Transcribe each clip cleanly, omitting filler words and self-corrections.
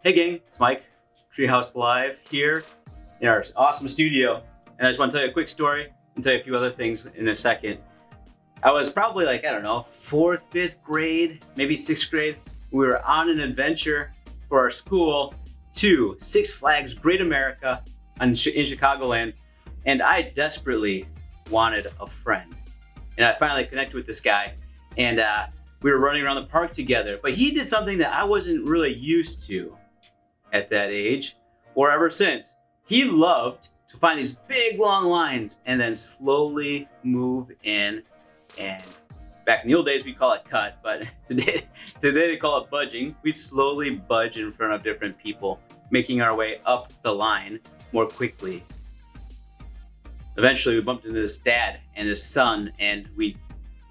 Hey gang, it's Mike, Treehouse Live here in our awesome studio. And I just want to tell you a quick story and tell you a few other things in a second. I was probably like, I don't know, 4th, 5th grade, maybe 6th grade. We were on an adventure for our school to Six Flags Great America in Chicagoland. And I desperately wanted a friend. And I finally connected with this guy and we were running around the park together. But he did something that I wasn't really used to at that age or ever since. He loved to find these big long lines and then slowly move in. And back in the old days we call it cut, but today they call it budging. We'd slowly budge in front of different people, making our way up the line more quickly. Eventually we bumped into this dad and his son, and we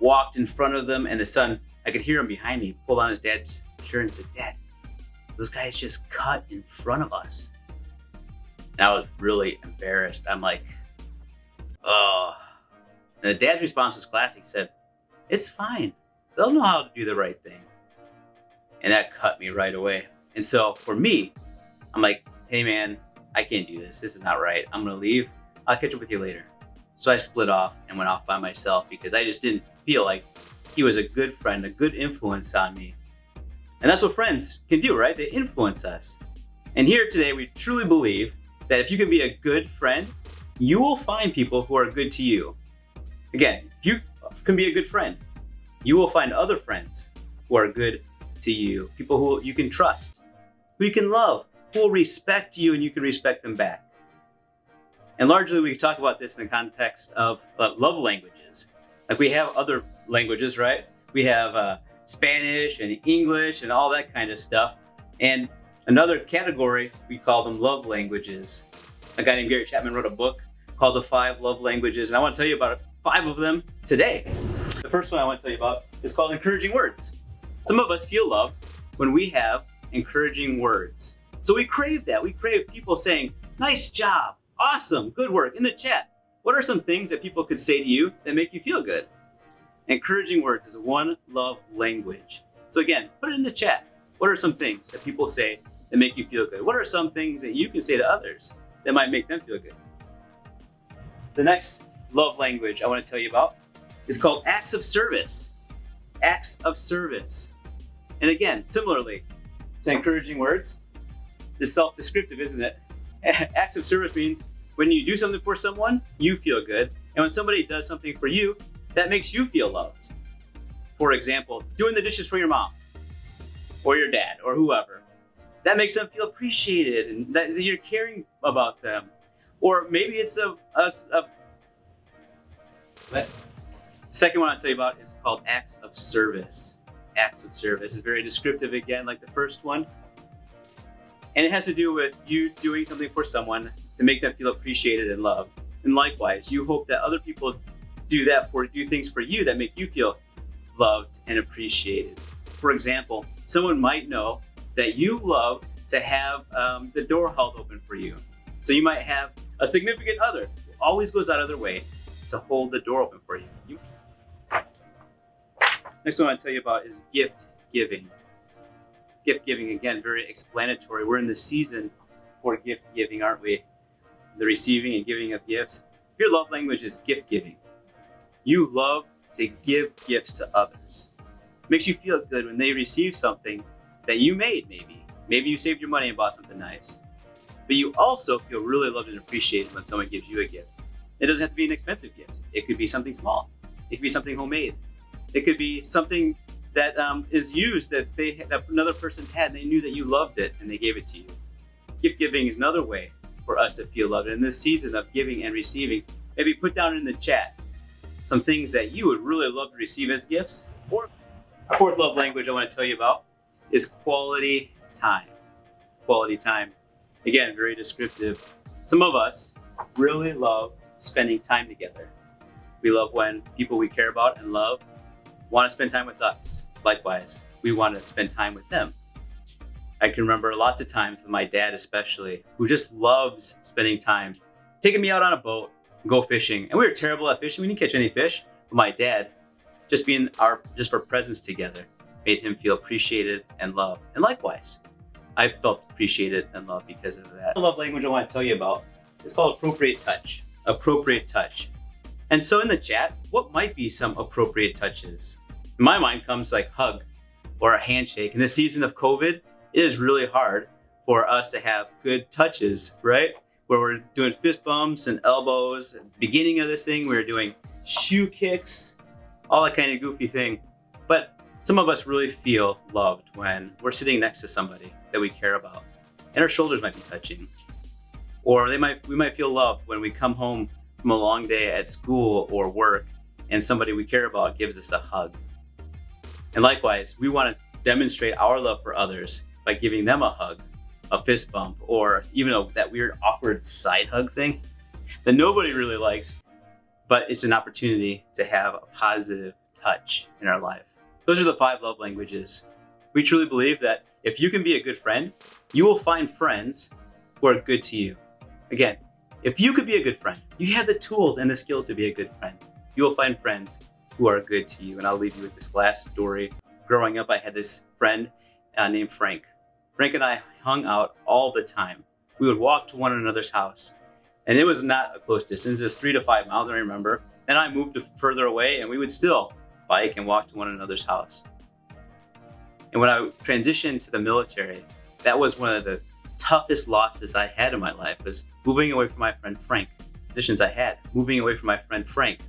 walked in front of them, and the son, I could hear him behind me, pulled on his dad's shirt and said, "Dad, those guys just cut in front of us." And I was really embarrassed. I'm like, oh. And the dad's response was classic. He said, "It's fine. They'll know how to do the right thing." And that cut me right away. And so for me, I'm like, hey man, I can't do this. This is not right. I'm gonna leave. I'll catch up with you later. So I split off and went off by myself because I just didn't feel like he was a good friend, a good influence on me. And that's what friends can do, right? They influence us. And here today, we truly believe that if you can be a good friend, you will find people who are good to you. Again, if you can be a good friend, you will find other friends who are good to you. People who you can trust, who you can love, who will respect you and you can respect them back. And largely we talk about this in the context of love languages. Like we have other languages, right? We have Spanish and English and all that kind of stuff. And another category, we call them love languages. A guy named Gary Chapman wrote a book called The 5 Love Languages. And I want to tell you about 5 of them today. The first one I want to tell you about is called encouraging words. Some of us feel loved when we have encouraging words. So we crave that. We crave people saying, "Nice job, awesome, good work," in the chat. What are some things that people could say to you that make you feel good? Encouraging words is one love language. So again, put it in the chat. What are some things that people say that make you feel good? What are some things that you can say to others that might make them feel good? The next love language I want to tell you about is called acts of service. Acts of service. And again, similarly to encouraging words, it's self-descriptive, isn't it? Acts of service means when you do something for someone, you feel good. And when somebody does something for you, that makes you feel loved. For example, doing the dishes for your mom or your dad or whoever. That makes them feel appreciated and that you're caring about them. Or maybe it's a second one I'll tell you about is called acts of service. Acts of service is very descriptive again, like the first one. And it has to do with you doing something for someone to make them feel appreciated and loved. And likewise, you hope that other people do things for you that make you feel loved and appreciated. For example, someone might know that you love to have the door held open for you. So you might have a significant other who always goes out of their way to hold the door open for you. Next one I want to tell you about is gift giving. Gift giving, again, very explanatory. We're in the season for gift giving, aren't we? The receiving and giving of gifts. If your love language is gift giving, you love to give gifts to others. It makes you feel good when they receive something that you made, maybe. Maybe you saved your money and bought something nice. But you also feel really loved and appreciated when someone gives you a gift. It doesn't have to be an expensive gift. It could be something small. It could be something homemade. It could be something that is used that another person had and they knew that you loved it and they gave it to you. Gift giving is another way for us to feel loved. And in this season of giving and receiving, maybe put down in the chat some things that you would really love to receive as gifts. Or a fourth love language I want to tell you about is quality time. Quality time. Again, very descriptive. Some of us really love spending time together. We love when people we care about and love want to spend time with us. Likewise, we want to spend time with them. I can remember lots of times with my dad especially, who just loves spending time, taking me out on a boat, and go fishing. And we were terrible at fishing. We didn't catch any fish. But my dad, just our presence together made him feel appreciated and loved. And likewise, I felt appreciated and loved because of that. The love language I want to tell you about is called appropriate touch. Appropriate touch. And so in the chat, what might be some appropriate touches? In my mind comes like hug or a handshake. In the season of COVID, it is really hard for us to have good touches, right? Where we're doing fist bumps and elbows. At the beginning of this thing, we were doing shoe kicks, all that kind of goofy thing. But some of us really feel loved when we're sitting next to somebody that we care about, and our shoulders might be touching. Or we might feel loved when we come home from a long day at school or work and somebody we care about gives us a hug. And likewise, we want to demonstrate our love for others by giving them a hug, a fist bump, or even that weird awkward side hug thing that nobody really likes, but it's an opportunity to have a positive touch in our life. Those are the 5 love languages. We truly believe that if you can be a good friend, you will find friends who are good to you. Again, if you could be a good friend, you have the tools and the skills to be a good friend. You will find friends who are good to you. And I'll leave you with this last story. Growing up, I had this friend named Frank. Frank and I hung out all the time. We would walk to one another's house. And it was not a close distance. It was 3 to 5 miles, I remember. Then I moved further away and we would still bike and walk to one another's house. And when I transitioned to the military, that was one of the toughest losses I had in my life, was moving away from my friend Frank. Positions I had, moving away from my friend Frank.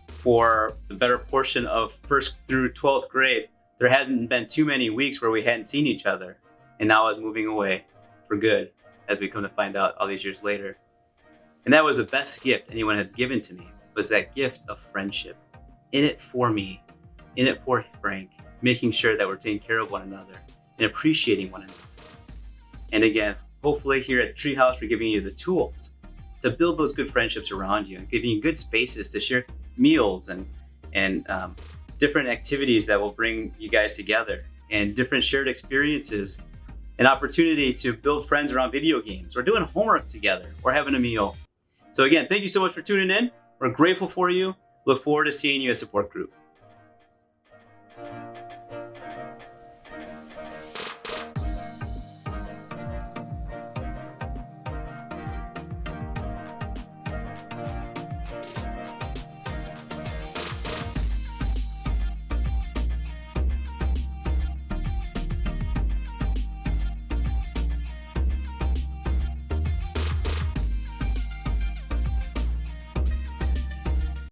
For the better portion of 1st through 12th grade, there hadn't been too many weeks where we hadn't seen each other. And now I was moving away for good, as we come to find out all these years later. And that was the best gift anyone had given to me, was that gift of friendship. In it for me, in it for Frank, making sure that we're taking care of one another and appreciating one another. And again, hopefully here at Treehouse, we're giving you the tools to build those good friendships around you and giving you good spaces to share meals and different activities that will bring you guys together, and different shared experiences, an opportunity to build friends around video games or doing homework together or having a meal. So again, thank you so much for tuning in. We're grateful for you. Look forward to seeing you at Support Group.